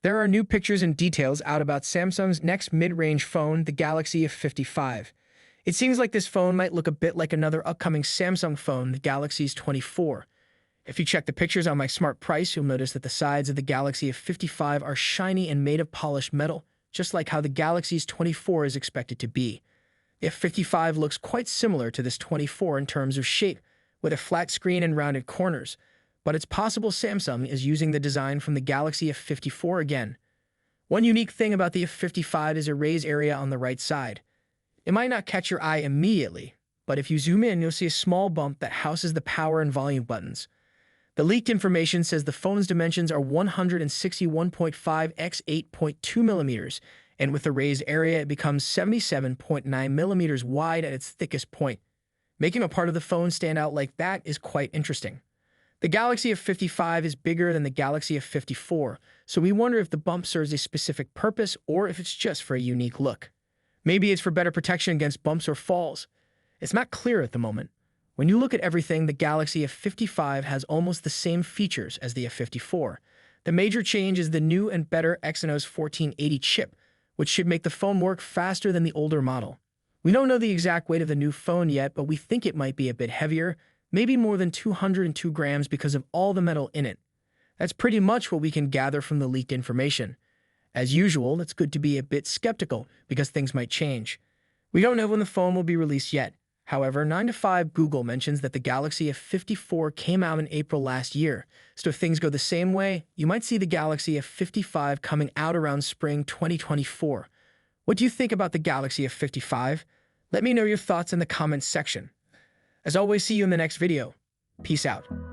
There are new pictures and details out about Samsung's next mid-range phone, the Galaxy F55. It seems like this phone might look a bit like another upcoming Samsung phone, the Galaxy S24. If you check the pictures on my smart price, you'll notice that the sides of the Galaxy F55 are shiny and made of polished metal, just like how the Galaxy S24 is expected to be. The F55 looks quite similar to this 24 in terms of shape, with a flat screen and rounded corners, but it's possible Samsung is using the design from the Galaxy F54 again. One unique thing about the F55 is a raised area on the right side. It might not catch your eye immediately, but if you zoom in, you'll see a small bump that houses the power and volume buttons. The leaked information says the phone's dimensions are 161.5 x 8.2 millimeters, and with the raised area, it becomes 77.9 millimeters wide at its thickest point. Making a part of the phone stand out like that is quite interesting. The Galaxy F55 is bigger than the Galaxy F54, so we wonder if the bump serves a specific purpose or if it's just for a unique look. Maybe it's for better protection against bumps or falls. It's not clear at the moment. When you look at everything, the Galaxy F55 has almost the same features as the F54. The major change is the new and better Exynos 1480 chip, which should make the phone work faster than the older model. We don't know the exact weight of the new phone yet, but we think it might be a bit heavier, maybe more than 202 grams because of all the metal in it. That's pretty much what we can gather from the leaked information. As usual, it's good to be a bit skeptical because things might change. We don't know when the phone will be released yet. However, 9 to 5 Google mentions that the Galaxy F54 came out in April last year, so if things go the same way, you might see the Galaxy F55 coming out around spring 2024. What do you think about the Galaxy F55? Let me know your thoughts in the comments section. As always, see you in the next video. Peace out.